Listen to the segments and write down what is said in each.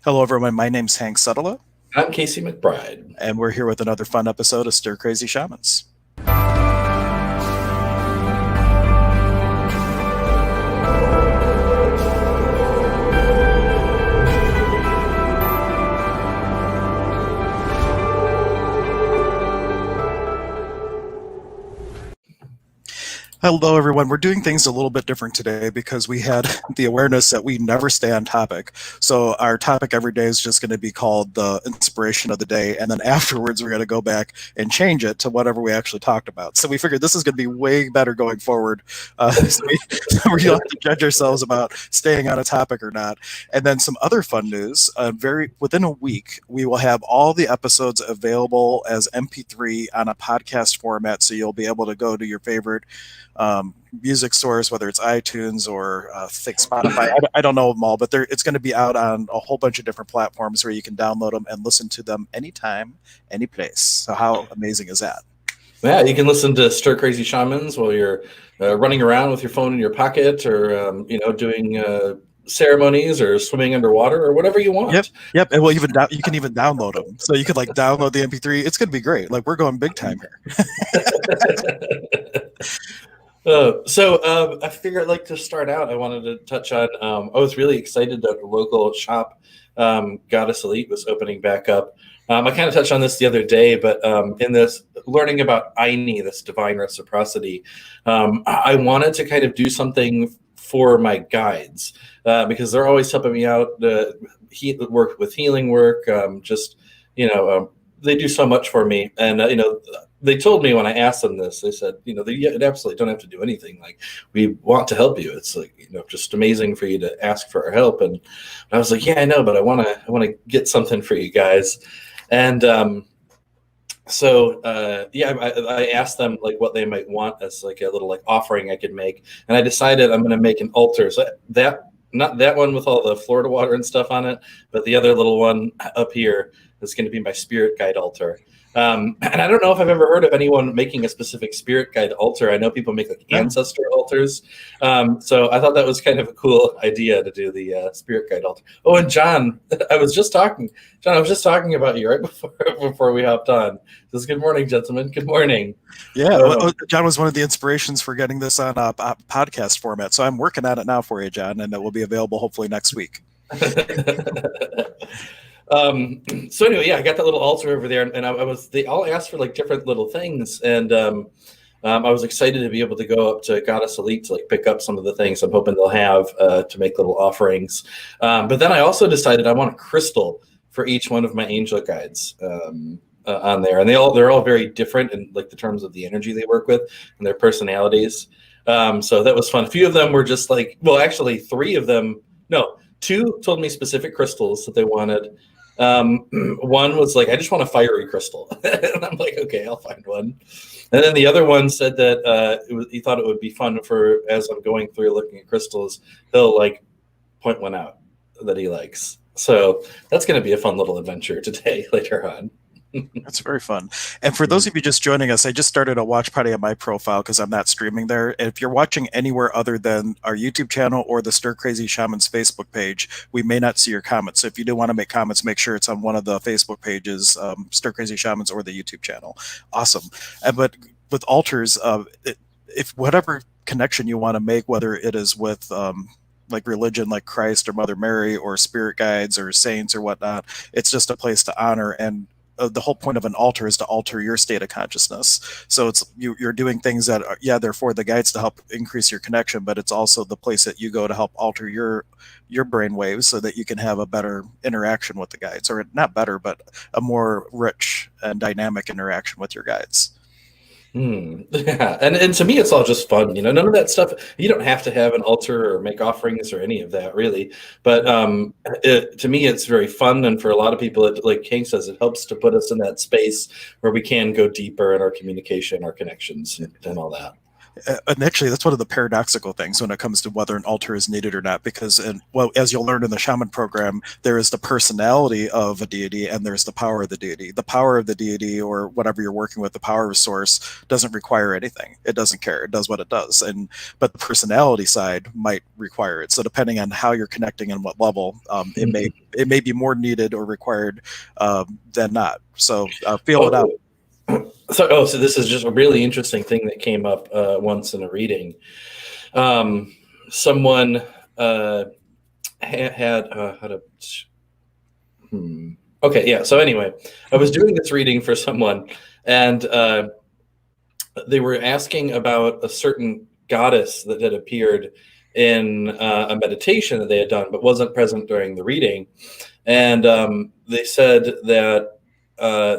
Hello, everyone. My name's Hank Suttala, I'm Casey McBride. and we're here with another fun episode of Stir Crazy Shamans. Hello, everyone. We're doing things a little bit different today because we had the awareness that we never stay on topic. So our topic every day is just going to be called the inspiration of the day. And then afterwards, we're going to go back and change it to whatever we actually talked about. So we figured this is going to be way better going forward. So we don't have to judge ourselves about staying on a topic or not. And then some other fun news. Within a week, we will have all the episodes available as MP3 on a podcast format. So you'll be able to go to your favorite music stores, whether it's iTunes or think Spotify. I don't know them all, but it's going to be out on a whole bunch of different platforms where you can download them and listen to them anytime, any place. So how amazing is that? Yeah, you can listen to Stir Crazy Shamans while you're running around with your phone in your pocket, or doing ceremonies or swimming underwater or whatever you want. Yep. And well, you can even download them. So you could download the MP3. It's going to be great. We're going big time here. I figured I'd like to start out. I wanted to touch on, I was really excited that the local shop, Goddess Elite, was opening back up. I kind of touched on this the other day, but in this learning about Aini, this divine reciprocity, I wanted to kind of do something for my guides because they're always helping me out, work with healing work, they do so much for me. And, they told me when I asked them this, they said, they absolutely don't have to do anything. We want to help you. It's just amazing for you to ask for our help. And I was like, yeah, I know, but I want to get something for you guys. And I asked them what they might want as a little offering I could make. And I decided I'm going to make an altar. So not that one with all the Florida water and stuff on it, but the other little one up here is going to be my spirit guide altar. And I don't know if I've ever heard of anyone making a specific spirit guide altar. I know people make ancestor altars. So I thought that was kind of a cool idea to do the spirit guide altar. Oh, and John, I was just talking about you right before we hopped on. Says, good morning, gentlemen. Good morning. Yeah, John was one of the inspirations for getting this on a podcast format. So I'm working on it now for you, John, and it will be available hopefully next week. So anyway, I got that little altar over there, and they all asked for different little things, and I was excited to be able to go up to Goddess Elite to pick up some of the things I'm hoping they'll have to make little offerings. But then I also decided I want a crystal for each one of my angel guides on there, and they're all very different in the terms of the energy they work with and their personalities. So that was fun. A few of them were just actually two told me specific crystals that they wanted. One was I just want a fiery crystal. And I'm like, okay, I'll find one. And then the other one said that he thought it would be fun for, as I'm going through looking at crystals, he'll point one out that he likes. So that's going to be a fun little adventure today later on. That's very fun. And for those of you just joining us, I just started a watch party on my profile because I'm not streaming there. And if you're watching anywhere other than our YouTube channel or the Stir Crazy Shamans Facebook page, we may not see your comments. So if you do want to make comments, make sure it's on one of the Facebook pages, Stir Crazy Shamans or the YouTube channel. Awesome. But with altars, if whatever connection you want to make, whether it is with religion like Christ or Mother Mary or spirit guides or saints or whatnot, it's just a place to honor. And the whole point of an altar is to alter your state of consciousness. So it's you're doing things that are, they're for the guides to help increase your connection, but it's also the place that you go to help alter your brain waves so that you can have a better interaction with the guides, or not better, but a more rich and dynamic interaction with your guides. Yeah, and to me, it's all just fun. None of that stuff. You don't have to have an altar or make offerings or any of that, really. But to me, it's very fun, and for a lot of people, like Hank says, it helps to put us in that space where we can go deeper in our communication, our connections, and all that. And actually, that's one of the paradoxical things when it comes to whether an altar is needed or not. Because, well, as you'll learn in the shaman program, there is the personality of a deity and there's the power of the deity. The power of the deity, or whatever you're working with, the power of source, doesn't require anything. It doesn't care. It does what it does. But the personality side might require it. So depending on how you're connecting and what level, it may be more needed or required than not. So feel it out. Oh, so this is just a really interesting thing that came up once in a reading. Someone had how to. Okay, yeah. So anyway, I was doing this reading for someone, and they were asking about a certain goddess that had appeared in a meditation that they had done, but wasn't present during the reading. And they said that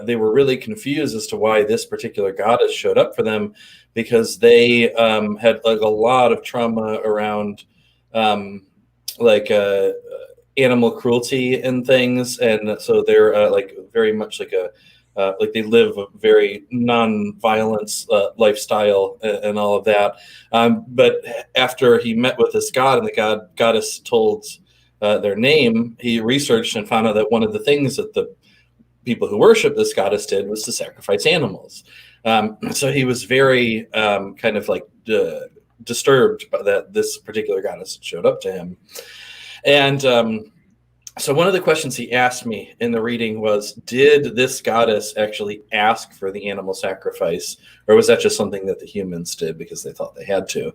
they were really confused as to why this particular goddess showed up for them, because they had like a lot of trauma around like animal cruelty and things, and so they're like very much like a like they live a very non-violence lifestyle and all of that. But after he met with this god and the goddess told their name, he researched and found out that one of the things that the people who worship this goddess did was to sacrifice animals. So he was very kind of like disturbed by that this particular goddess showed up to him. And so one of the questions he asked me in the reading was, did this goddess actually ask for the animal sacrifice, or was that just something that the humans did because they thought they had to?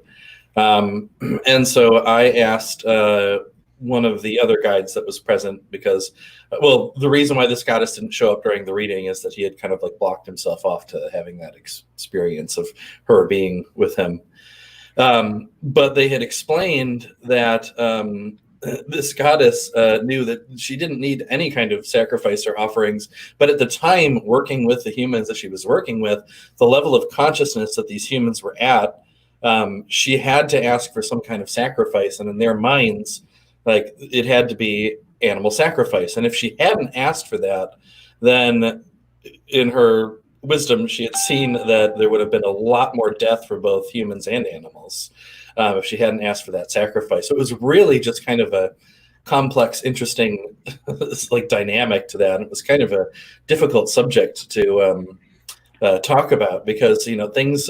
And so I asked one of the other guides that was present, because, well, the reason why this goddess didn't show up during the reading is that he had kind of like blocked himself off to having that experience of her being with him. But they had explained that this goddess knew that she didn't need any kind of sacrifice or offerings. But at the time, working with the humans that she was working with, the level of consciousness that these humans were at, she had to ask for some kind of sacrifice. And in their minds, like, it had to be animal sacrifice. And if she hadn't asked for that, then in her wisdom, she had seen that there would have been a lot more death for both humans and animals if she hadn't asked for that sacrifice. So it was really just kind of a complex, interesting like dynamic to that. And it was kind of a difficult subject to talk about, because, you know, things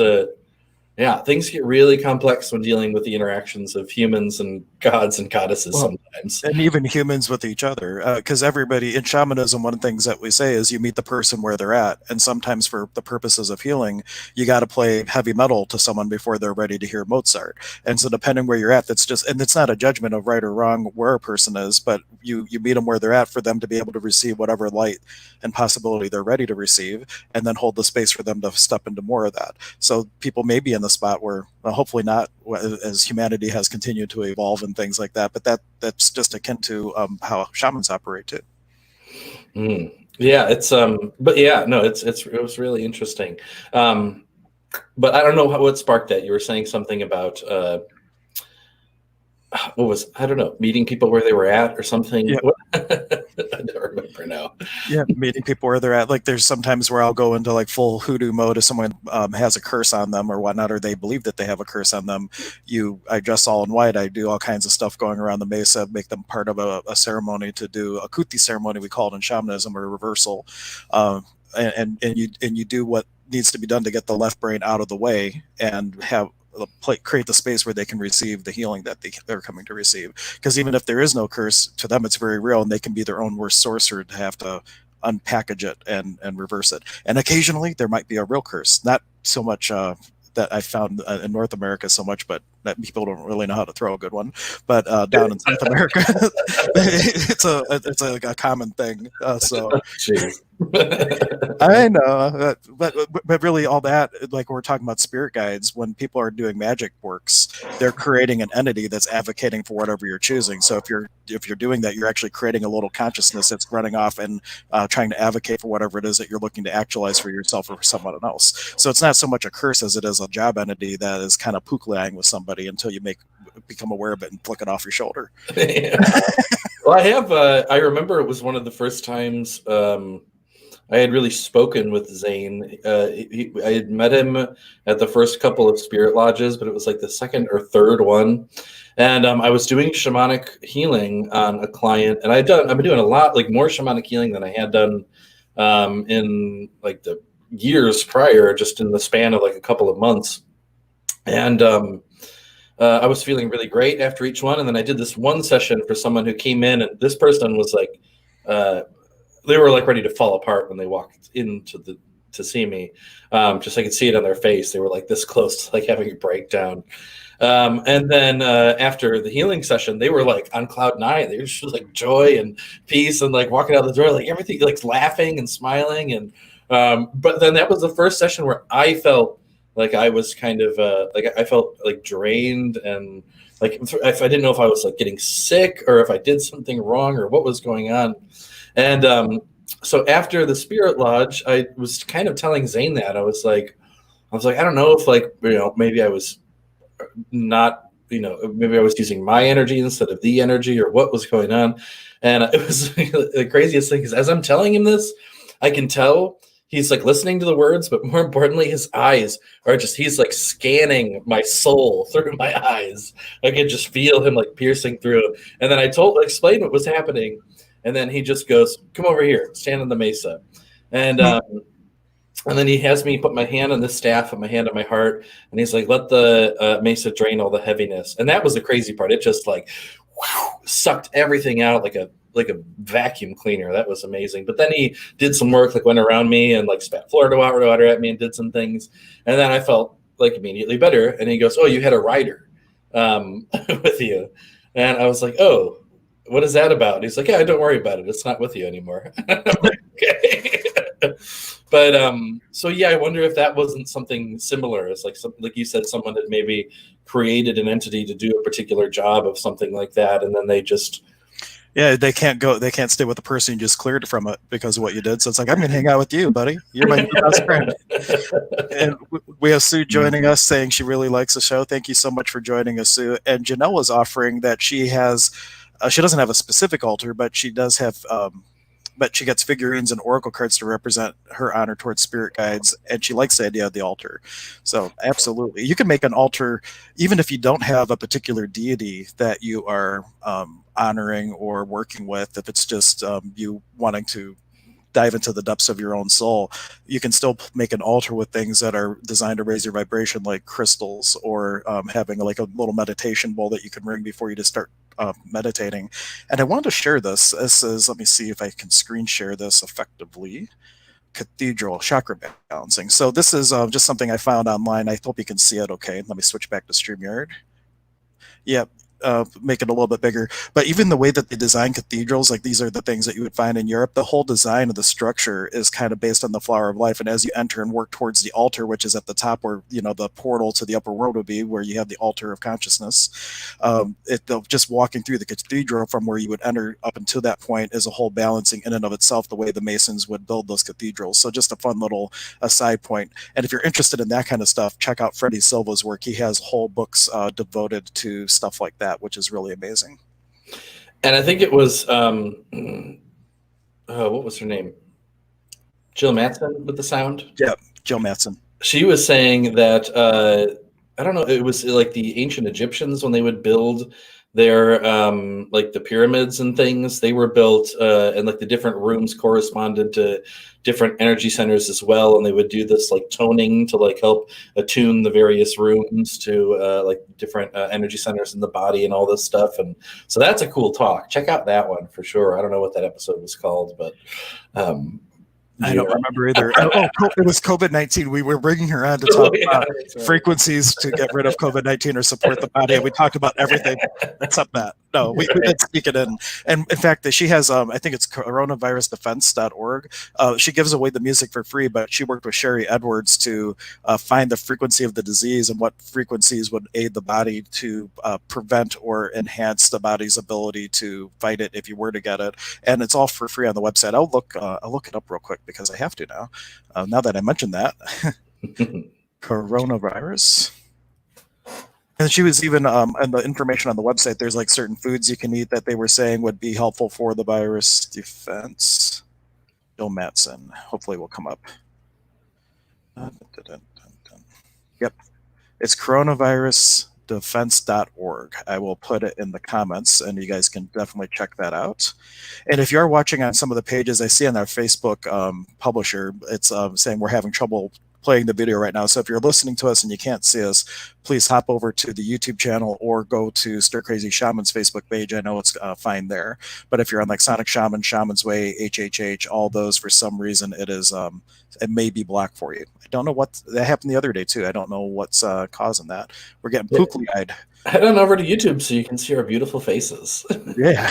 get really complex when dealing with the interactions of humans and gods and goddesses sometimes. And even humans with each other. Because everybody in shamanism, one of the things that we say is you meet the person where they're at. And sometimes for the purposes of healing, you got to play heavy metal to someone before they're ready to hear Mozart. And so depending where you're at, that's just, and it's not a judgment of right or wrong where a person is, but you meet them where they're at for them to be able to receive whatever light and possibility they're ready to receive, and then hold the space for them to step into more of that. So people may be in the spot where, well, hopefully not, as humanity has continued to evolve and things like that, but that's just akin to how shamans operate too. Yeah, it's but yeah, no, it was really interesting. But I don't know what sparked that. You were saying something about I don't know, meeting people where they were at or something. Yeah. I don't remember now. Yeah, meeting people where they're at. Like, there's sometimes where I'll go into like full hoodoo mode if someone has a curse on them or whatnot, or they believe that they have a curse on them. I dress all in white. I do all kinds of stuff going around the mesa, make them part of a ceremony to do a kuti ceremony, we call it in shamanism, or a reversal. And you do what needs to be done to get the left brain out of the way and create the space where they can receive the healing that they're coming to receive. Because even if there is no curse, to them it's very real, and they can be their own worst sorcerer to have to unpackage it and reverse it. And occasionally there might be a real curse, not so much that I found in North America so much, but that people don't really know how to throw a good one. But down in South America, it's a common thing. So I know, but really all that, like we're talking about spirit guides, when people are doing magic works, they're creating an entity that's advocating for whatever you're choosing. So if you're doing that, you're actually creating a little consciousness that's running off and trying to advocate for whatever it is that you're looking to actualize for yourself or for someone else. So it's not so much a curse as it is a job entity that is kind of pukliang with somebody until you become aware of it and flick it off your shoulder. Yeah. Well, I remember it was one of the first times I had really spoken with Zane. I had met him at the first couple of spirit lodges, but it was like the second or third one. And I was doing shamanic healing on a client, and I've been doing a lot, like more shamanic healing than I had done in like the years prior, just in the span of like a couple of months. And I was feeling really great after each one. And then I did this one session for someone who came in, and this person was like, they were like ready to fall apart when they walked into the to see me. Just I could see it on their face. They were like this close to like having a breakdown. And then after the healing session, they were like on cloud nine. They were just like joy and peace and like walking out the door, like everything, like laughing and smiling. And but then that was the first session where I felt like I was kind of like I felt like drained and like if I didn't know if I was like getting sick or if I did something wrong or what was going on. And so after the Spirit Lodge, I was kind of telling Zane that I was like, I don't know if like maybe I was not maybe I was using my energy instead of the energy or what was going on. And it was the craziest thing is as I'm telling him this, I can tell he's like listening to the words, but more importantly, his eyes are just, he's like scanning my soul through my eyes. I could just feel him like piercing through. And then I explained what was happening. And then he just goes, come over here, stand on the mesa. And then he has me put my hand on the staff and my hand on my heart. And he's like, let the mesa drain all the heaviness. And that was the crazy part. It just like sucked everything out like a vacuum cleaner. That was amazing. But then he did some work, like went around me and like spat Florida water at me and did some things. And then I felt like immediately better. And he goes, oh, you had a rider with you. And I was like, oh, what is that about? And he's like, yeah, don't worry about it. It's not with you anymore. I'm like, okay. But so yeah, I wonder if that wasn't something similar. It's like like you said, someone had maybe created an entity to do a particular job of something like that, and then they just they can't stay with the person you just cleared from it because of what you did. So it's like, I'm gonna hang out with you, buddy. You're my new best friend. And we have Sue joining us saying she really likes the show. Thank you so much for joining us, Sue. And Janelle was offering that she has she doesn't have a specific altar, but she does have but she gets figurines and oracle cards to represent her honor towards spirit guides, and she likes the idea of the altar. So absolutely, you can make an altar even if you don't have a particular deity that you are honoring or working with. If it's just you wanting to dive into the depths of your own soul, you can still make an altar with things that are designed to raise your vibration, like crystals, or having like a little meditation bowl that you can ring before you just start meditating. And I wanted to share this. This is, let me see if I can screen share this effectively. Cathedral chakra balancing. So this is just something I found online. I hope you can see it okay. Let me switch back to StreamYard. Yep. Make it a little bit bigger. But even the way that they design cathedrals, like these are the things that you would find in Europe, the whole design of the structure is kind of based on the flower of life. And as you enter and work towards the altar, which is at the top where, the portal to the upper world would be, where you have the altar of consciousness, just walking through the cathedral from where you would enter up until that point is a whole balancing in and of itself, the way the Masons would build those cathedrals. So just a fun little side point. And if you're interested in that kind of stuff, check out Freddie Silva's work. He has whole books devoted to stuff like that, which is really amazing. And I think it was what was her name? Jill Matson with the sound? Yeah, Jill Matson. She was saying that I don't know, it was like the ancient Egyptians when they would build their like the pyramids and things, they were built and like the different rooms corresponded to different energy centers as well, and they would do this like toning to like help attune the various rooms to like different energy centers in the body and all this stuff. And so that's a cool talk. Check out that one for sure. I don't know what that episode was called, but I don't remember either. It was COVID-19. We were bringing her on to talk about frequencies to get rid of COVID-19 or support the body. And we talked about everything except that. No, we did speak it in. And in fact, she has, I think it's coronavirusdefense.org. She gives away the music for free, but she worked with Sherry Edwards to find the frequency of the disease and what frequencies would aid the body to prevent or enhance the body's ability to fight it if you were to get it. And it's all for free on the website. I'll look it up real quick because I have to now. Now that I mentioned that. Coronavirus. And she was even, and the information on the website, there's like certain foods you can eat that they were saying would be helpful for the virus defense. Jill Matson. Hopefully will come up. Yep. It's coronavirusdefense.org. I will put it in the comments, and you guys can definitely check that out. And if you are watching on some of the pages I see on our Facebook publisher, it's saying we're having trouble playing the video right now. So if you're listening to us and you can't see us, please hop over to the YouTube channel or go to Stir Crazy Shamans Facebook page. I know it's fine there. But if you're on like Sonic Shaman, Shaman's Way, HHH, all those, for some reason, it is it may be black for you. I don't know what that happened the other day too. I don't know what's causing that. We're getting pookly eyed. Head on over to YouTube so you can see our beautiful faces. Yeah.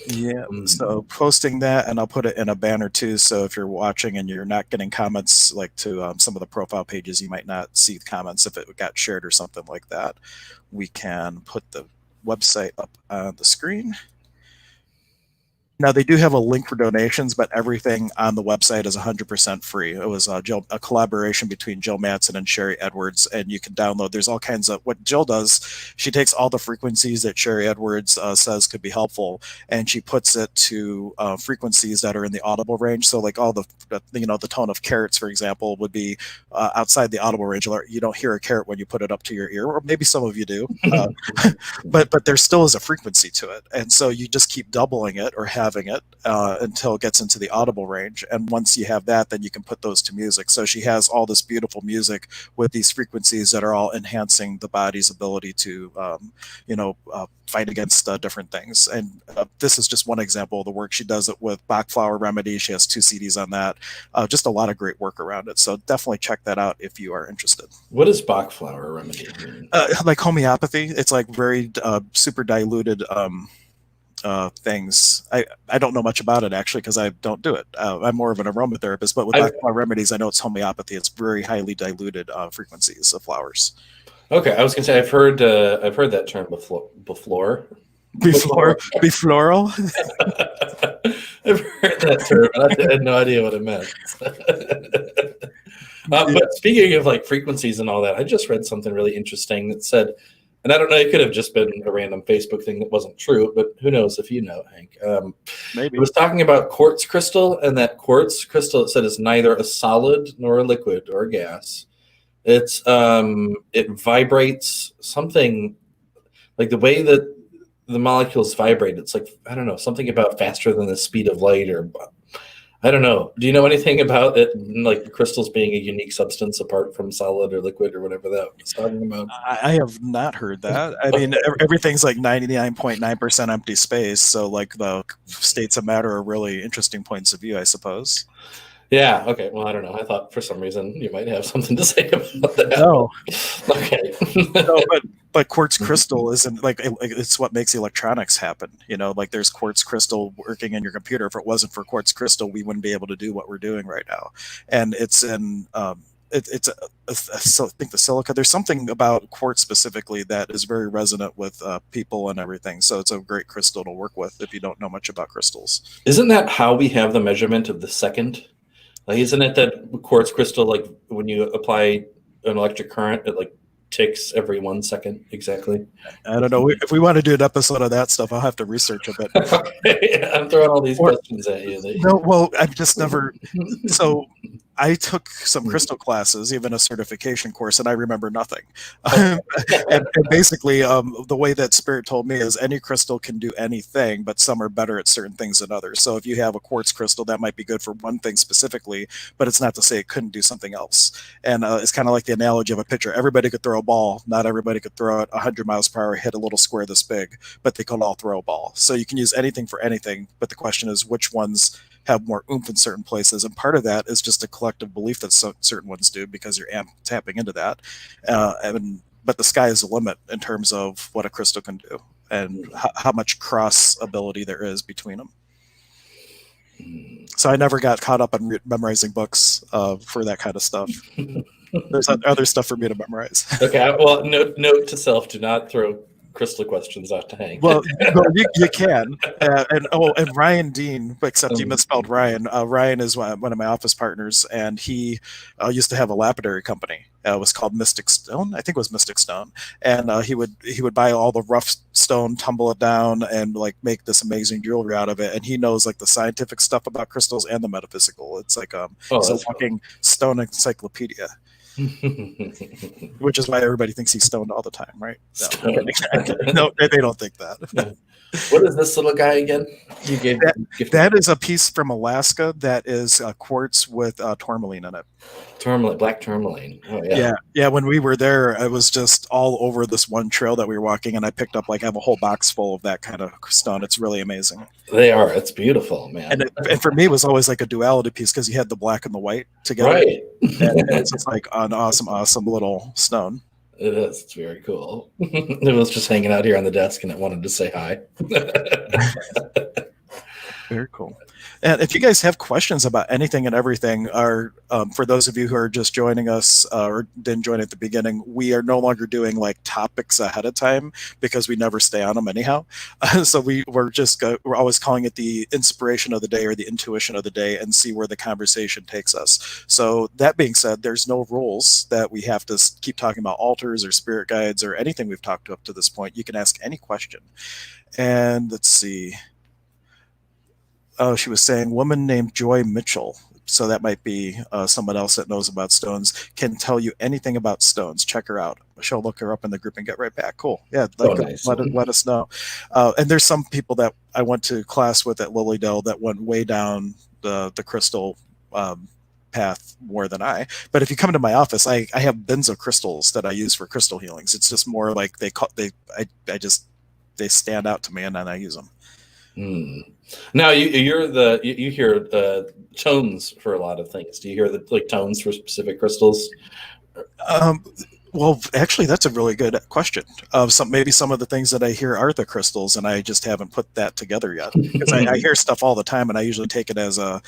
Yeah, so posting that, and I'll put it in a banner too. So if you're watching and you're not getting comments like to some of the profile pages, you might not see the comments if it got shared or something like that. We can put the website up on the screen. Now, they do have a link for donations, but everything on the website is 100% free. It was a collaboration between Jill Matson and Sherry Edwards, and you can download. There's all kinds of what Jill does. She takes all the frequencies that Sherry Edwards says could be helpful, and she puts it to frequencies that are in the audible range. So, like all the tone of carrots, for example, would be outside the audible range. You don't hear a carrot when you put it up to your ear, or maybe some of you do, but there still is a frequency to it, and so you just keep doubling it or having it until it gets into the audible range. And once you have that, then you can put those to music. So she has all this beautiful music with these frequencies that are all enhancing the body's ability to, fight against different things. And this is just one example of the work. She does it with Bach Flower Remedy. She has 2 CDs on that. Just a lot of great work around it. So definitely check that out if you are interested. What is Bach Flower Remedy? Like homeopathy. It's like very super diluted things. I don't know much about it actually because I don't do it. I'm more of an aromatherapist, but with Bach Flower Remedies, I know it's homeopathy. It's very highly diluted frequencies of flowers. Okay, I was gonna say I've heard that term before. Befloral. I've heard that term, but I had no idea what it meant. But speaking of like frequencies and all that, I just read something really interesting that said, and I don't know, it could have just been a random Facebook thing that wasn't true, but who knows if you know, Hank. Maybe. It was talking about quartz crystal, and that quartz crystal, it said, is neither a solid nor a liquid or a gas. It's it vibrates something like the way that the molecules vibrate. It's like, I don't know, something about faster than the speed of light, or I don't know. Do you know anything about it, like crystals being a unique substance apart from solid or liquid or whatever that was talking about? I have not heard that. I mean, everything's like 99.9% empty space. So like the states of matter are really interesting points of view, I suppose. Yeah. Okay. Well, I don't know. I thought for some reason you might have something to say about that. No. Okay. No, but quartz crystal isn't like it's what makes electronics happen. Like there's quartz crystal working in your computer. If it wasn't for quartz crystal, we wouldn't be able to do what we're doing right now. And it's in I think the silica. There's something about quartz specifically that is very resonant with people and everything. So it's a great crystal to work with if you don't know much about crystals. Isn't that how we have the measurement of the second? Like, isn't it that quartz crystal, like when you apply an electric current, it like ticks every 1 second exactly? I don't know. If we want to do an episode of that stuff, I'll have to research a bit. Okay. I'm throwing all these questions at you. No, well, I've just never. So I took some crystal classes, even a certification course, and I remember nothing. and basically, the way that Spirit told me is any crystal can do anything, but some are better at certain things than others. So if you have a quartz crystal, that might be good for one thing specifically, but it's not to say it couldn't do something else. And it's kind of like the analogy of a pitcher. Everybody could throw a ball. Not everybody could throw it 100 miles per hour, hit a little square this big, but they could all throw a ball. So you can use anything for anything, but the question is which ones have more oomph in certain places, and part of that is just a collective belief that certain ones do because you're tapping into that. But the sky is the limit in terms of what a crystal can do and how much cross ability there is between them. So I never got caught up on memorizing books for that kind of stuff. There's other stuff for me to memorize. Okay. Well, note to self: do not throw crystal questions out to hang. Well, you can. And Ryan Dean, except he misspelled Ryan. Ryan is one of my office partners, and he used to have a lapidary company. It was called Mystic Stone. I think it was Mystic Stone. And he would buy all the rough stone, tumble it down, and like make this amazing jewelry out of it. And he knows like the scientific stuff about crystals and the metaphysical. It's like he's a walking stone encyclopedia. Which is why everybody thinks he's stoned all the time, right? No, they don't think that. What is this little guy again? You gave that is a piece from Alaska that is quartz with tourmaline in it. Tourmaline, black tourmaline. Oh yeah. Yeah. When we were there, I was just all over this one trail that we were walking, and I picked up I have a whole box full of that kind of stone. It's really amazing. They are. It's beautiful, man. And for me, it was always like a duality piece because you had the black and the white together. Right. And it's just like an awesome little stone. It is. It's very cool. It was just hanging out here on the desk, and it wanted to say hi. Very cool. And if you guys have questions about anything and everything, or for those of you who are just joining us or didn't join at the beginning, we are no longer doing like topics ahead of time because we never stay on them anyhow. So we're always calling it the inspiration of the day or the intuition of the day and see where the conversation takes us. So that being said, there's no rules that we have to keep talking about altars or spirit guides or anything we've talked up to this point. You can ask any question. And let's see. Oh, she was saying woman named Joy Mitchell. So that might be someone else that knows about stones, can tell you anything about stones. Check her out. She'll look her up in the group and get right back. Cool. Yeah, nice. let us know. And there's some people that I went to class with at Lilydale that went way down the crystal path more than I. But if you come to my office, I have bins of crystals that I use for crystal healings. It's just more like they stand out to me and then I use them. Now you hear tones for a lot of things. Do you hear the tones for specific crystals? Well, actually, that's a really good question. Maybe some of the things that I hear are the crystals, and I just haven't put that together yet. Because I hear stuff all the time, and I usually take it as a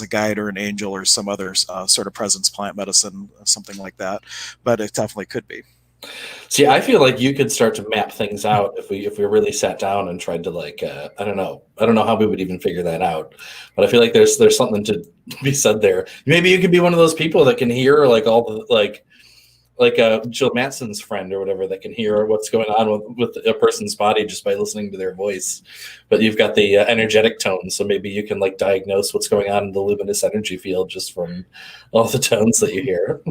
guide or an angel or some other sort of presence, plant medicine, something like that. But it definitely could be. See, I feel like you could start to map things out if we really sat down and tried to I don't know how we would even figure that out, but I feel like there's something to be said there. Maybe you could be one of those people that can hear all the Jill Matson's friend or whatever that can hear what's going on with a person's body just by listening to their voice. But you've got the energetic tones, so maybe you can diagnose what's going on in the luminous energy field just from all the tones that you hear.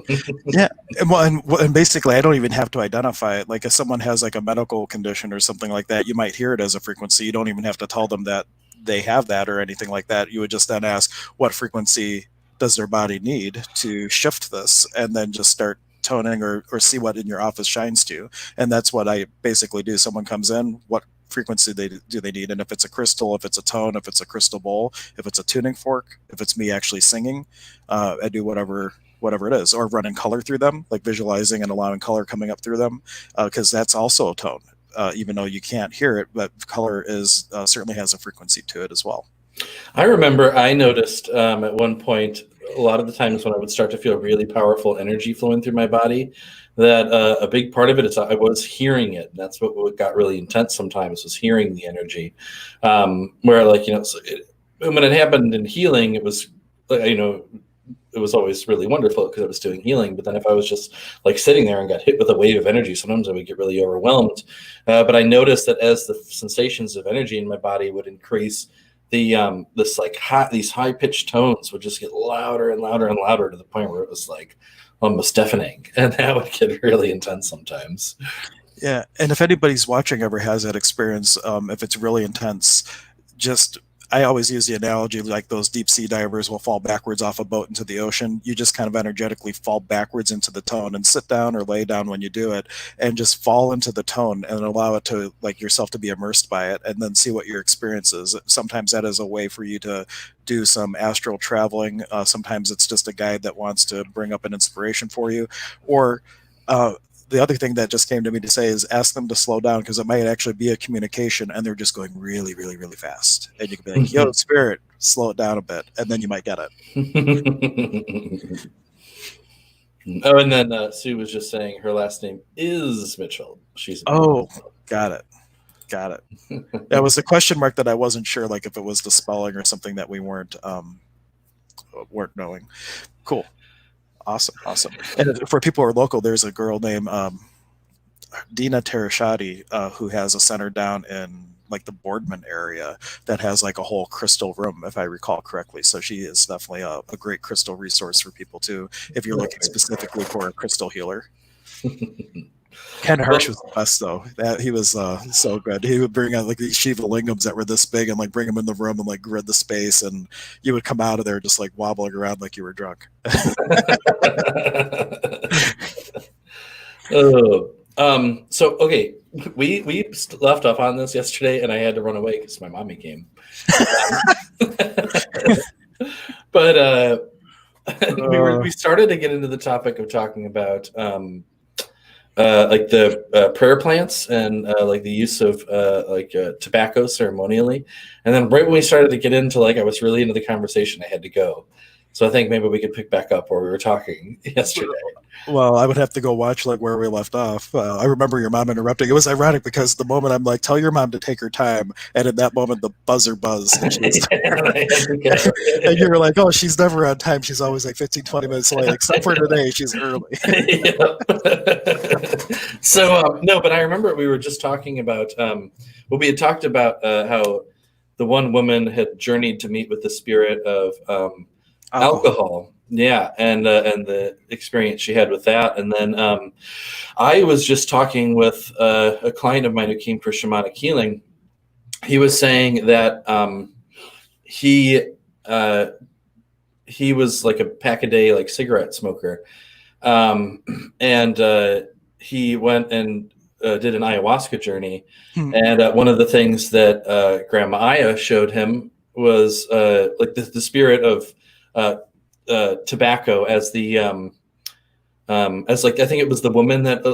Yeah, and basically, I don't even have to identify it. Like if someone has a medical condition or something like that, you might hear it as a frequency. You don't even have to tell them that they have that or anything like that. You would just then ask what frequency does their body need to shift this, and then just start toning or see what in your office shines to. And that's what I basically do. Someone comes in, what frequency do they need? And if it's a crystal, if it's a tone, if it's a crystal bowl, if it's a tuning fork, if it's me actually singing, I do whatever it is, or running color through them, like visualizing and allowing color coming up through them, because that's also a tone, even though you can't hear it, but color is certainly has a frequency to it as well. I remember I noticed at one point, a lot of the times when I would start to feel really powerful energy flowing through my body, that a big part of it is I was hearing it. And that's what got really intense sometimes, was hearing the energy. Where when it happened in healing, it was, it was always really wonderful because I was doing healing. But then if I was just sitting there and got hit with a wave of energy, sometimes I would get really overwhelmed. But I noticed that as the sensations of energy in my body would increase, these high pitched tones would just get louder and louder and louder to the point where it was almost deafening, and that would get really intense sometimes. Yeah, and if anybody's watching ever has that experience, if it's really intense, I always use the analogy like those deep sea divers will fall backwards off a boat into the ocean. You just kind of energetically fall backwards into the tone and sit down or lay down when you do it and just fall into the tone and allow it to yourself to be immersed by it and then see what your experience is. Sometimes that is a way for you to do some astral traveling. Sometimes it's just a guide that wants to bring up an inspiration for you, or the other thing that just came to me to say is ask them to slow down, because it might actually be a communication and they're just going really, really, really fast. And you can be like, yo, spirit, slow it down a bit. And then you might get it. Oh, and then Sue was just saying her last name is Mitchell. She's Got it. Got it. That was the question mark that I wasn't sure, like if it was the spelling or something that we weren't knowing. Cool. Awesome. Awesome. And for people who are local, there's a girl named Dina Terashati, who has a center down in like the Boardman area that has like a whole crystal room, if I recall correctly. So she is definitely a great crystal resource for people too, if you're looking specifically for a crystal healer. Ken Harsh was the best though. That he was so good. He would bring out like these Shiva lingams that were this big and like bring them in the room and like grid the space, and you would come out of there just like wobbling around like you were drunk. So okay, we left off on this yesterday, and I had to run away because my mommy came. But we started to get into the topic of talking about like the prayer plants and like the use of tobacco ceremonially, and then right when we started to get into I was really into the conversation, I had to go. So I think maybe we could pick back up where we were talking yesterday. Well, I would have to go watch like where we left off. I remember your mom interrupting. It was ironic because the moment I'm like, tell your mom to take her time, and at that moment the buzzer buzzed. And, and you were like, oh, she's never on time. She's always like 15, 20 minutes late, except for today, she's early. So, no, but I remember we were just talking about, we had talked about how the one woman had journeyed to meet with the spirit of alcohol. Yeah, and the experience she had with that. And then I was just talking with a client of mine who came for shamanic healing. He was saying that he was like a pack a day like cigarette smoker, and he went and did an ayahuasca journey. And one of the things that Grandma Aya showed him was like the spirit of tobacco as the as like I think it was the woman that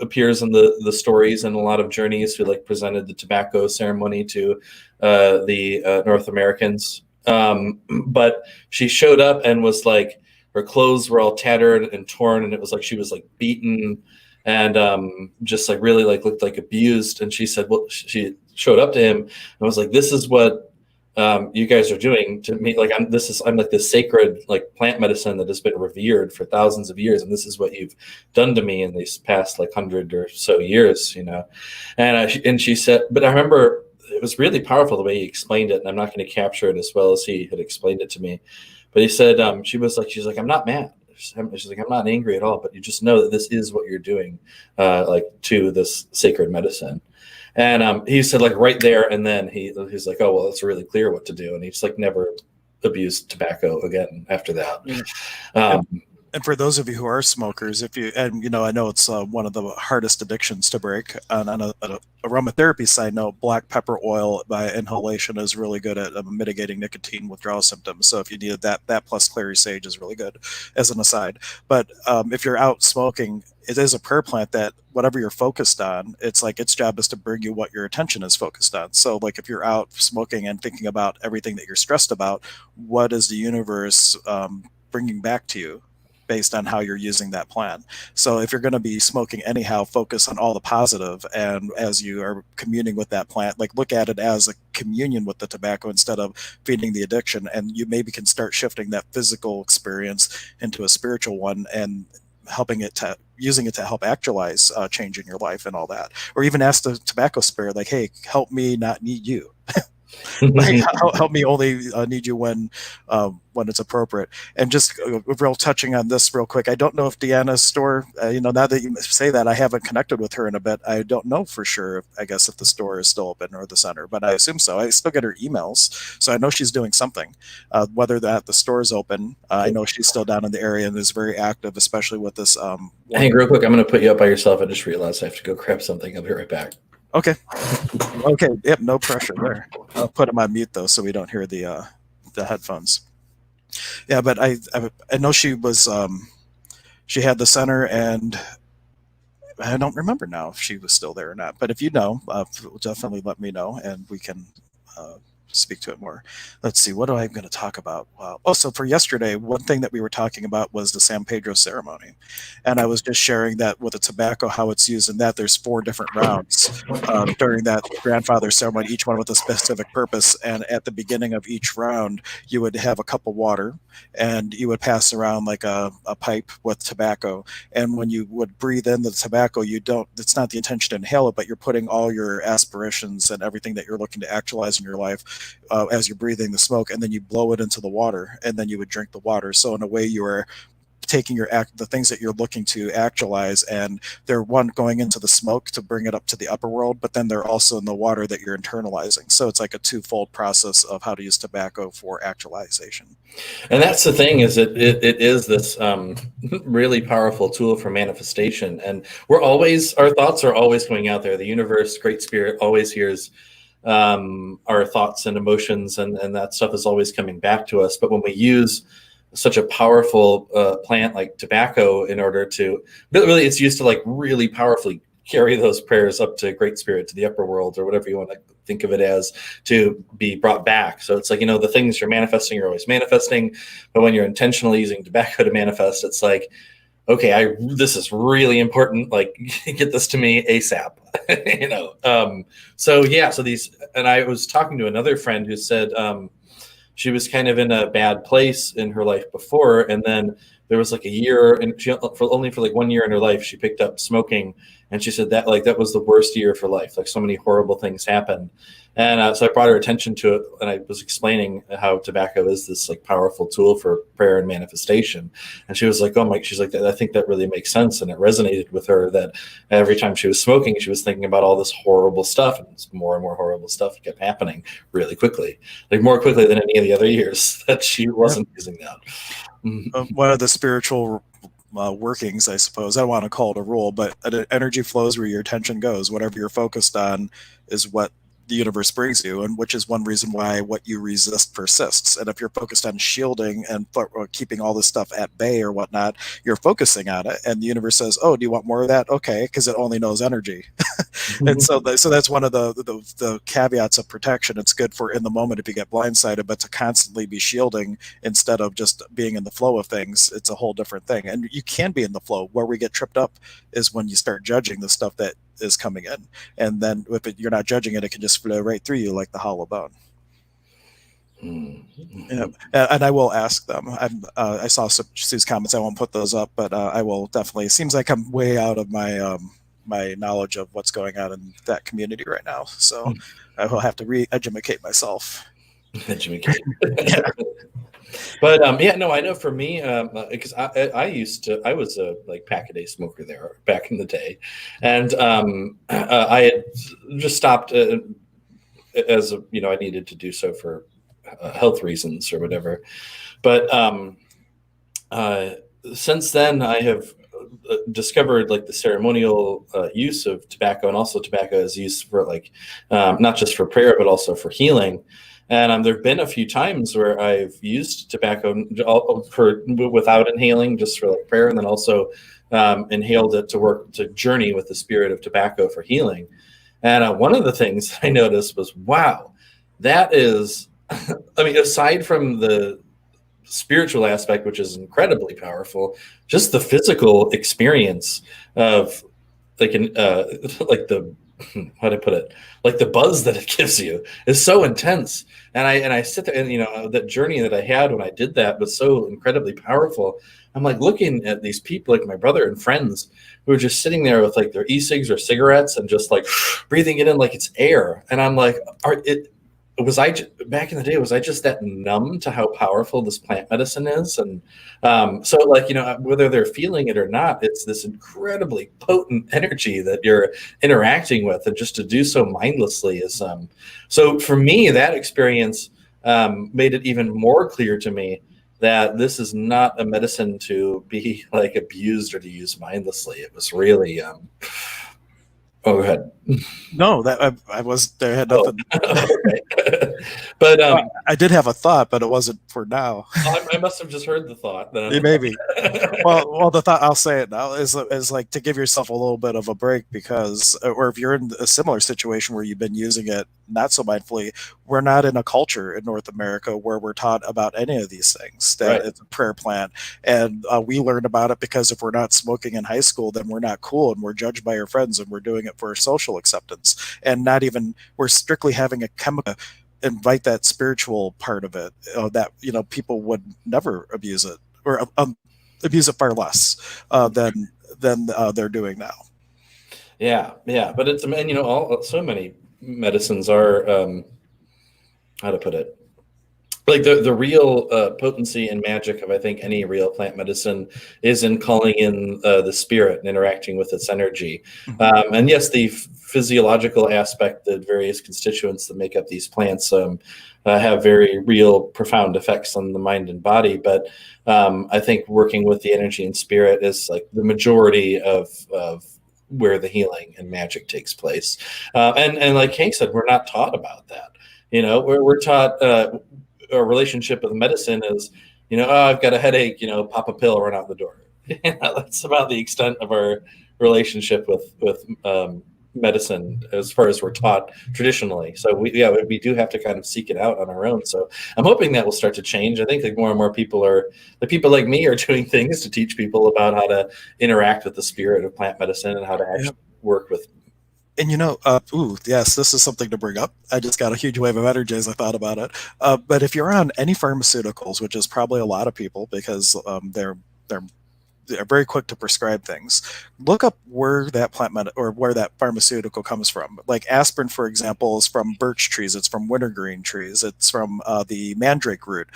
appears in the stories and a lot of journeys who like presented the tobacco ceremony to the North Americans. But she showed up and was like her clothes were all tattered and torn, and it was like she was like beaten and just like really like looked like abused. And she said, well, she showed up to him and was like, this is what you guys are doing to me. Like I'm like this sacred like plant medicine that has been revered for thousands of years, and this is what you've done to me in these past like 100 or so years, you know. And she said, but I remember it was really powerful the way he explained it, and I'm not going to capture it as well as he had explained it to me. But he said she's like, I'm not mad. She's like, I'm not angry at all, but you just know that this is what you're doing, like to this sacred medicine. And he said, like right there, and then he's like, oh well, it's really clear what to do, and he's like never abused tobacco again after that. And for those of you who are smokers, I know it's one of the hardest addictions to break. On a aromatherapy side note, black pepper oil by inhalation is really good at mitigating nicotine withdrawal symptoms. So if you needed that plus clary sage is really good as an aside. But if you're out smoking, it is a prayer plant that whatever you're focused on, it's like its job is to bring you what your attention is focused on. So like if you're out smoking and thinking about everything that you're stressed about, what is the universe bringing back to you based on how you're using that plant? So if you're going to be smoking anyhow, focus on all the positive, and as you are communing with that plant, like look at it as a communion with the tobacco instead of feeding the addiction, and you maybe can start shifting that physical experience into a spiritual one and using it to help actualize change in your life and all that. Or even ask the tobacco spirit, like, hey, help me not need you. Like, help me only need you when it's appropriate. And just real touching on this real quick, I don't know if Deanna's store, now that you say that, I haven't connected with her in a bit. I don't know for sure, I guess, if the store is still open or the center, but I assume so. I still get her emails, so I know she's doing something. Whether that the store is open, I know she's still down in the area and is very active, especially with this. Hey, real quick, I'm going to put you up by yourself. I just realized I have to go grab something. I'll be right back. Okay. Yep. No pressure there. I'll put them on mute though, so we don't hear the headphones. Yeah, but I know she was she had the center, and I don't remember now if she was still there or not. But if you know, definitely let me know, and we can speak to it more. Let's see, what am I going to talk about? So for yesterday, one thing that we were talking about was the San Pedro ceremony, and I was just sharing that with the tobacco, how it's used in that there's 4 different rounds during that grandfather ceremony, each one with a specific purpose. And at the beginning of each round, you would have a cup of water, and you would pass around like a pipe with tobacco. And when you would breathe in the tobacco, you don't, it's not the intention to inhale it, but you're putting all your aspirations and everything that you're looking to actualize in your life as you're breathing the smoke, and then you blow it into the water, and then you would drink the water. So in a way, you are taking the things that you're looking to actualize, and they're one going into the smoke to bring it up to the upper world, but then they're also in the water that you're internalizing. So it's like a twofold process of how to use tobacco for actualization. And that's the thing, is it is this really powerful tool for manifestation. And our thoughts are always going out there. The universe, Great Spirit, always hears our thoughts and emotions, and that stuff is always coming back to us. But when we use such a powerful plant like tobacco in order to really, it's used to like really powerfully carry those prayers up to Great Spirit, to the upper world, or whatever you want to think of it as, to be brought back. So it's like, the things you're manifesting, you're always manifesting, but when you're intentionally using tobacco to manifest, it's like, okay, this is really important. Like, get this to me ASAP. So these, and I was talking to another friend who said she was kind of in a bad place in her life before, and then there was like a year, and only for like 1 year in her life, she picked up smoking, and she said that that was the worst year of her life. Like, so many horrible things happened. And so I brought her attention to it, and I was explaining how tobacco is this like powerful tool for prayer and manifestation. And she was like, she's like, I think that really makes sense. And it resonated with her that every time she was smoking, she was thinking about all this horrible stuff, and more and more horrible stuff kept happening really quickly, like more quickly than any of the other years that she wasn't using that. One of the spiritual workings, I suppose, I don't want to call it a rule, but energy flows where your attention goes. Whatever you're focused on is what the universe brings you, and which is one reason why what you resist persists. And if you're focused on shielding and keeping all this stuff at bay or whatnot, you're focusing on it, and the universe says, "Oh, do you want more of that? Okay," because it only knows energy. And so that's one of the caveats of protection. It's good for in the moment if you get blindsided, but to constantly be shielding instead of just being in the flow of things, it's a whole different thing. And you can be in the flow. Where we get tripped up is when you start judging the stuff that is coming in, and then if you're not judging it, it can just flow right through you like the hollow bone. And I will ask them. I saw Sue's comments. I won't put those up, but I will definitely. It seems like I'm way out of my my knowledge of what's going on in that community right now, so I will have to re-educate myself. Educate. But I know for me, because I was a like pack-a-day smoker there back in the day, and I had just stopped as I needed to do so for health reasons or whatever. But since then, I have discovered like the ceremonial use of tobacco, and also tobacco is used for like not just for prayer but also for healing. And there have been a few times where I've used tobacco without inhaling, just for like prayer, and then also inhaled it to journey with the spirit of tobacco for healing. And one of the things I noticed was, wow, that is, I mean, aside from the spiritual aspect, which is incredibly powerful, just the physical experience of like the how to put it, like the buzz that it gives you is so intense. And I sit there, and that journey that I had when I did that was so incredibly powerful. I'm like looking at these people, like my brother and friends, who are just sitting there with like their e-cigs or cigarettes and just like breathing it in like it's air. And I'm like, back in the day, was I just that numb to how powerful this plant medicine is? And so like, whether they're feeling it or not, it's this incredibly potent energy that you're interacting with, and just to do so mindlessly is so for me, that experience made it even more clear to me that this is not a medicine to be like abused or to use mindlessly. It was really oh, go ahead. No, that I was there. Had nothing. Okay. But I did have a thought, but it wasn't for now. I must have just heard the thought then. Maybe. Well, the thought, I'll say it now, is like to give yourself a little bit of a break because, or if you're in a similar situation where you've been using it not so mindfully, we're not in a culture in North America where we're taught about any of these things. That Right. it's a prayer plant, and we learn about it because if we're not smoking in high school, then we're not cool, and we're judged by our friends, and we're doing it for social acceptance, and not even we're strictly having a chemical invite that spiritual part of it that people would never abuse it or abuse it far less than they're doing now. Yeah, yeah, but it's, and all so many medicines are, how to put it, like the real potency and magic of, I think, any real plant medicine is in calling in the spirit and interacting with its energy. And yes, the physiological aspect, the various constituents that make up these plants have very real, profound effects on the mind and body. But I think working with the energy and spirit is like the majority of where the healing and magic takes place. And like Hank said, we're not taught about that. We're taught a relationship with medicine is, oh, I've got a headache, pop a pill, run out the door. That's about the extent of our relationship with medicine as far as we're taught traditionally. So we do have to kind of seek it out on our own. So I'm hoping that will start to change. I think like more and more people like me are doing things to teach people about how to interact with the spirit of plant medicine and how to actually work with. And yes, this is something to bring up. I just got a huge wave of energy as I thought about it. But if you're on any pharmaceuticals, which is probably a lot of people because they're very quick to prescribe things, look up where that or where that pharmaceutical comes from. Like aspirin, for example, is from birch trees. It's from wintergreen trees. It's from the mandrake root.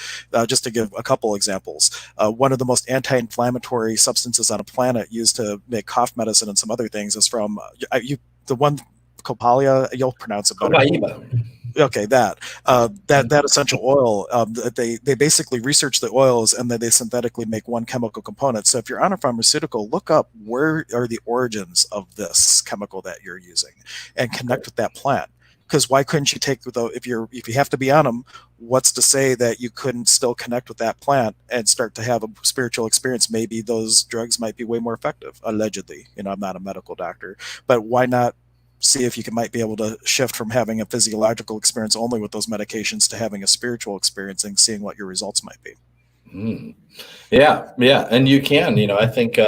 Just to give a couple examples, one of the most anti-inflammatory substances on a planet used to make cough medicine and some other things is from the one Copalia. You'll pronounce it better. Okay, that essential oil. They basically research the oils and then they synthetically make one chemical component. So if you're on a pharmaceutical, look up where are the origins of this chemical that you're using, and connect with that plant. Because why couldn't you take if you have to be on them? What's to say that you couldn't still connect with that plant and start to have a spiritual experience? Maybe those drugs might be way more effective. Allegedly, I'm not a medical doctor, but why not see if you might be able to shift from having a physiological experience only with those medications to having a spiritual experience and seeing what your results might be. Yeah, and you can. I think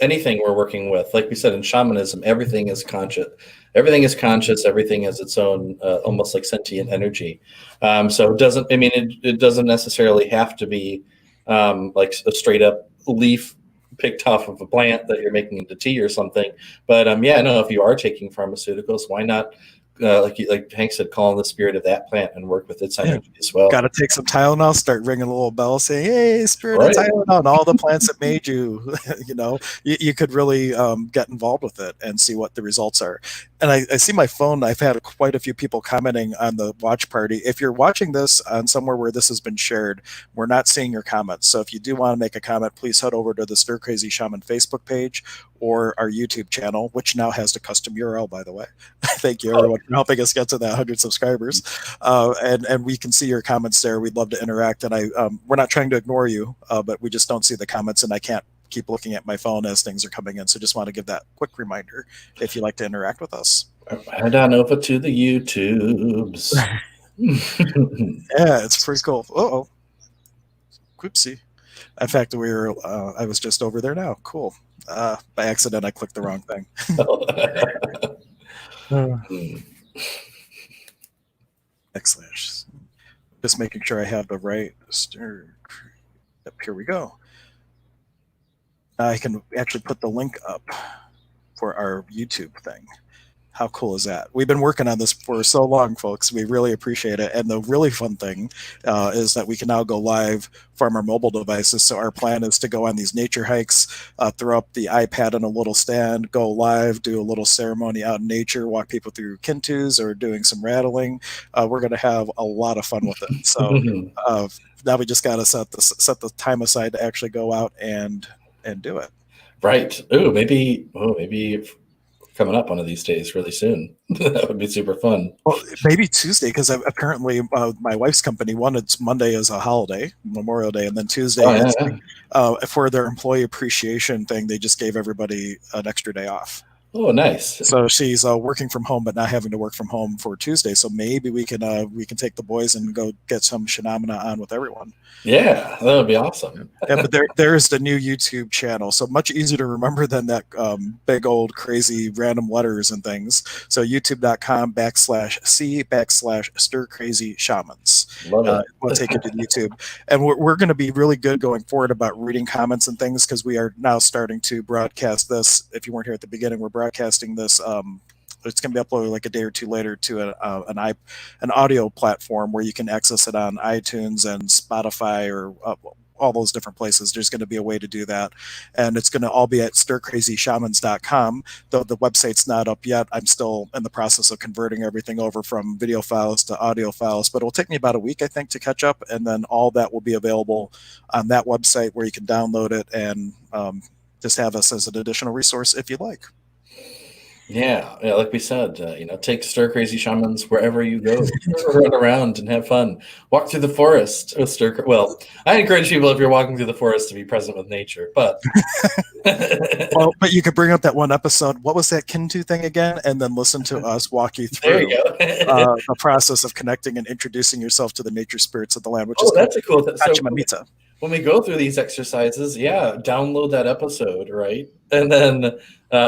anything we're working with, like we said in shamanism, everything is conscious. Everything is conscious. Everything has its own, almost like sentient energy. So it doesn't. I mean, it doesn't necessarily have to be like a straight up leaf picked off of a plant that you're making into tea or something. But if you are taking pharmaceuticals, why not, like Hank said, call on the spirit of that plant and work with its energy as well. Got to take some Tylenol, start ringing a little bell saying, hey, spirit of Tylenol, and all the plants that made you. You could really get involved with it and see what the results are. And I see my phone. I've had quite a few people commenting on the watch party. If you're watching this on somewhere where this has been shared, we're not seeing your comments. So if you do want to make a comment, please head over to the Stir Crazy Shaman Facebook page or our YouTube channel, which now has the custom URL, by the way. Thank you, everyone, for helping us get to that 100 subscribers. And we can see your comments there. We'd love to interact. And we're not trying to ignore you, but we just don't see the comments, and I can't keep looking at my phone as things are coming in. So just want to give that quick reminder if you'd like to interact with us. Head on over to the YouTubes. Yeah, it's pretty cool. Uh-oh. Whoopsie. In fact, I was just over there now. Cool. By accident, I clicked the wrong thing. Backslash. Just making sure I have the right stir. Yep, here we go. I can actually put the link up for our YouTube thing. How cool is that? We've been working on this for so long, folks. We really appreciate it. And the really fun thing is that we can now go live from our mobile devices. So our plan is to go on these nature hikes, throw up the iPad on a little stand, go live, do a little ceremony out in nature, walk people through kintus or doing some rattling. We're going to have a lot of fun with it. So now we just got to set the time aside to actually go out and do it. Right. Maybe coming up one of these days really soon. That would be super fun. Well, maybe Tuesday, because apparently my wife's company wanted Monday as a holiday, Memorial Day, and then Tuesday Oh, yeah, it's yeah. for their employee appreciation thing. They just gave everybody an extra day off. Oh, nice. So she's working from home, but not having to work from home for Tuesday. So maybe we can take the boys and go get some Shamana on with everyone. Yeah, that would be awesome. Yeah, but there's the new YouTube channel, so much easier to remember than that big old crazy random letters and things. So youtube.com/c/stir crazy shamans. Love it. We'll take you to YouTube, and we're going to be really good going forward about reading comments and things, because we are now starting to broadcast this. If you weren't here at the beginning, we're broadcasting this. It's going to be uploaded like a day or two later to an audio platform where you can access it on iTunes and Spotify or all those different places. There's going to be a way to do that, and it's going to all be at stircrazyshamans.com. Though the website's not up yet, I'm still in the process of converting everything over from video files to audio files, but it'll take me about a week, I think, to catch up, and then all that will be available on that website where you can download it and just have us as an additional resource if you like. Yeah, like we said, take Stir Crazy Shamans wherever you go. Run around and have fun. Walk through the forest with Stir. Well, I encourage people, if you're walking through the forest, to be present with nature. But but you could bring up that one episode. What was that Kintu thing again? And then listen to us walk you through there you go. the process of connecting and introducing yourself to the nature spirits of the land, which is that's a cool thing. So when we go through these exercises, download that episode, right? And then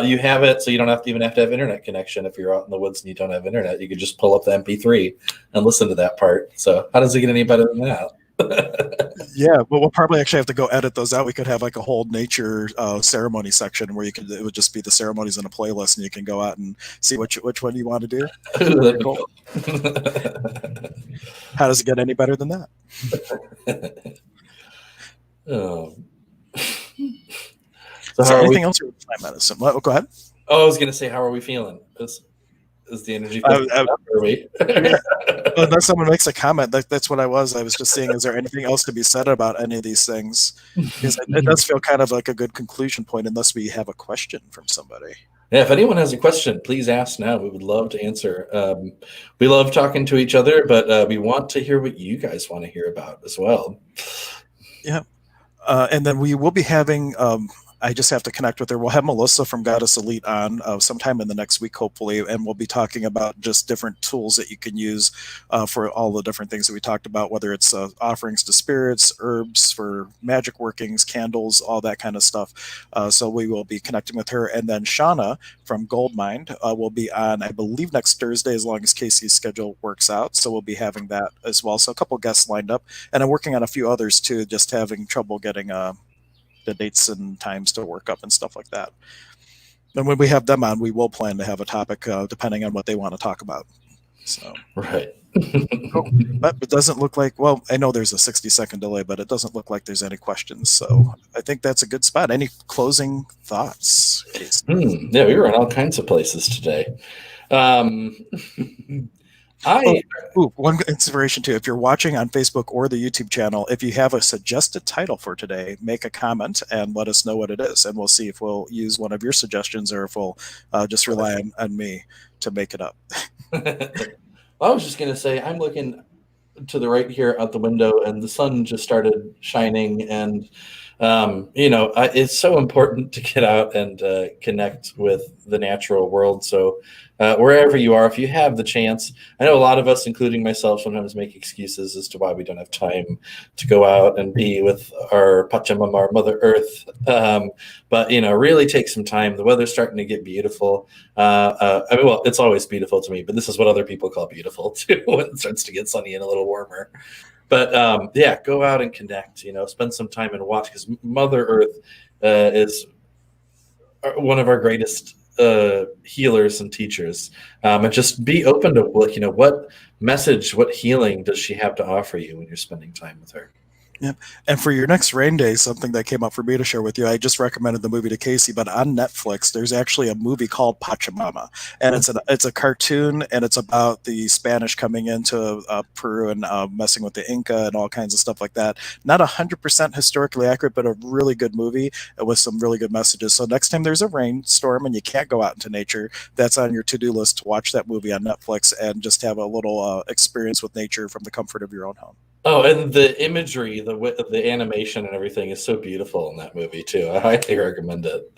you have it, so you don't have to have internet connection. If you're out in the woods and you don't have internet, you could just pull up the MP3 and listen to that part. So how does it get any better than that? Yeah, but we'll probably actually have to go edit those out. We could have like a whole nature ceremony section where it would just be the ceremonies in a playlist, and you can go out and see which one you want to do. Cool. How does it get any better than that? Oh. So anything else with plant medicine? Well, go ahead. Oh, I was going to say, how are we feeling? Is the energy? Unless someone makes a comment, that's what I was just seeing. Is there anything else to be said about any of these things? Because it does feel kind of like a good conclusion point, unless we have a question from somebody. Yeah, if anyone has a question, please ask now. We would love to answer. We love talking to each other, but we want to hear what you guys want to hear about as well. Yeah. And then we will be having, I just have to connect with her. We'll have Melissa from Goddess Elite on sometime in the next week, hopefully, and we'll be talking about just different tools that you can use for all the different things that we talked about, whether it's offerings to spirits, herbs for magic workings, candles, all that kind of stuff. So we will be connecting with her. And then Shauna from Goldmind will be on, I believe, next Thursday, as long as Casey's schedule works out. So we'll be having that as well. So a couple guests lined up. And I'm working on a few others, too, just having trouble getting the dates and times to work up and stuff like that. And when we have them on, we will plan to have a topic depending on what they want to talk about. So right. Cool. But it doesn't look like, well, I know there's a 60-second delay, but it doesn't look like there's any questions. So I think that's a good spot. Any closing thoughts? Yeah, we were in all kinds of places today. One inspiration too. If you're watching on Facebook or the YouTube channel, if you have a suggested title for today, make a comment and let us know what it is, and we'll see if we'll use one of your suggestions or if we'll just rely on me to make it up. I was just going to say, I'm looking to the right here out the window, and the sun just started shining, and it's so important to get out and connect with the natural world. So wherever you are, if you have the chance, I know a lot of us, including myself, sometimes make excuses as to why we don't have time to go out and be with our Pachamama, our Mother Earth. But really take some time. The weather's starting to get beautiful. It's always beautiful to me, but this is what other people call beautiful too, when it starts to get sunny and a little warmer. But go out and connect, spend some time and watch, because Mother Earth is one of our greatest healers and teachers. And just be open to what message, what healing does she have to offer you when you're spending time with her? Yep. And for your next rain day, something that came up for me to share with you, I just recommended the movie to Casey, but on Netflix, there's actually a movie called Pachamama, and it's a cartoon, and it's about the Spanish coming into Peru and messing with the Inca and all kinds of stuff like that. Not 100% historically accurate, but a really good movie with some really good messages. So next time there's a rainstorm and you can't go out into nature, that's on your to-do list to watch that movie on Netflix and just have a little experience with nature from the comfort of your own home. Oh, and the imagery, the animation and everything is so beautiful in that movie too. I highly recommend it.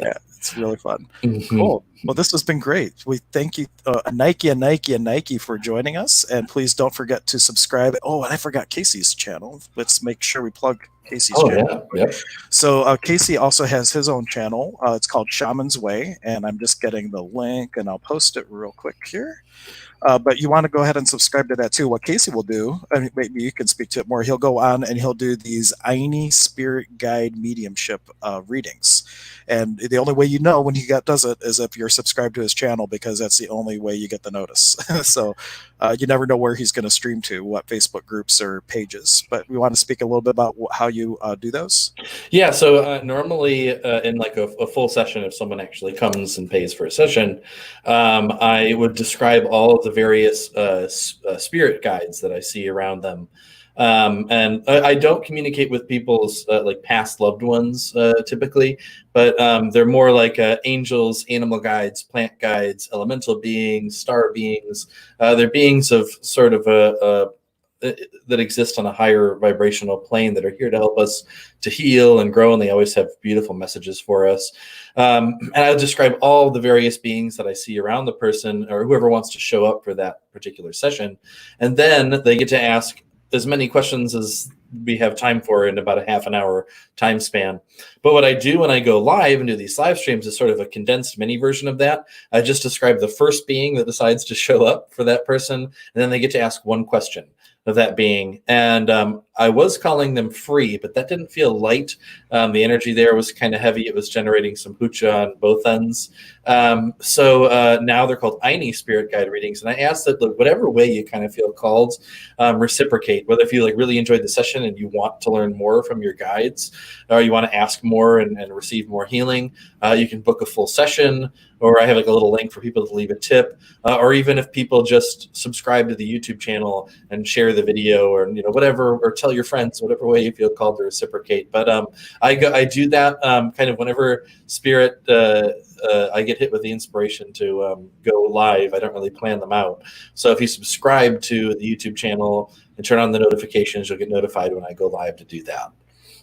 Yeah, it's really fun. Mhm. Cool. Well, this has been great. We thank you, Nike, for joining us. And please don't forget to subscribe. Oh, and I forgot Casey's channel. Let's make sure we plug Casey's Oh channel. yeah, yep. So Casey also has his own channel. It's called Shaman's Way. And I'm just getting the link and I'll post it real quick here. But you want to go ahead and subscribe to that too. What Casey will do, and maybe you can speak to it more, he'll go on and he'll do these Aini spirit guide mediumship readings. And the only way you know when he does it is if you're subscribed to his channel, because that's the only way you get the notice. So you never know where he's going to stream to, what Facebook groups or pages. But we want to speak a little bit about how you do those. Yeah, so normally in like a full session, if someone actually comes and pays for a session, I would describe all of the various spirit guides that I see around them. And I don't communicate with people's like past loved ones typically, but they're more like angels, animal guides, plant guides, elemental beings, star beings. They're beings of sort of a that exist on a higher vibrational plane that are here to help us to heal and grow, and they always have beautiful messages for us. And I'll describe all the various beings that I see around the person or whoever wants to show up for that particular session, and then they get to ask as many questions as we have time for in about a half an hour time span. But what I do when I go live and do these live streams is sort of a condensed mini version of that. I just describe the first being that decides to show up for that person, and then they get to ask one question of that being. And I was calling them free, but that didn't feel light. The energy there was kind of heavy. It was generating some hoocha on both ends. So now they're called Aini spirit guide readings. And I ask that whatever way you kind of feel called, reciprocate, whether if you like really enjoyed the session and you want to learn more from your guides, or you want to ask more and receive more healing, you can book a full session, or I have like a little link for people to leave a tip, or even if people just subscribe to the YouTube channel and share the video, or whatever, or tell your friends, whatever way you feel called to reciprocate. But I do that kind of whenever spirit I get hit with the inspiration to go live. I don't really plan them out. So if you subscribe to the YouTube channel and turn on the notifications, you'll get notified when I go live to do that.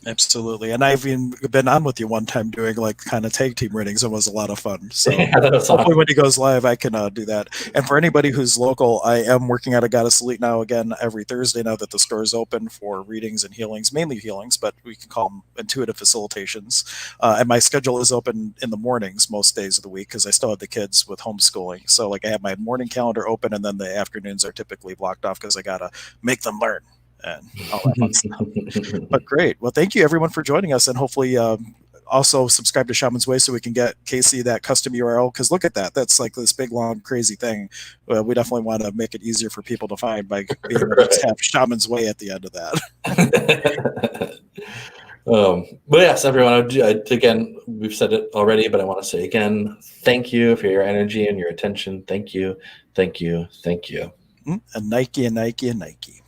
Absolutely. And I've even been on with you one time doing like kind of tag team readings. It was a lot of fun. So Yeah, that was hopefully awesome. when he goes live, I can do that. And for anybody who's local, I am working at a Goddess Elite now again every Thursday now that the store is open for readings and healings, mainly healings, but we can call them intuitive facilitations. And my schedule is open in the mornings most days of the week because I still have the kids with homeschooling. So like I have my morning calendar open, and then the afternoons are typically blocked off because I got to make them learn and all that fun stuff. But great. Well, thank you everyone for joining us, and hopefully also subscribe to Shaman's Way so we can get Casey that custom URL, because look at that. That's like this big, long, crazy thing. We definitely want to make it easier for people to find by being able to just have Shaman's Way at the end of that. But yes, everyone, again, we've said it already, but I want to say again, thank you for your energy and your attention. Thank you, thank you, thank you. And Nike and Nike and Nike.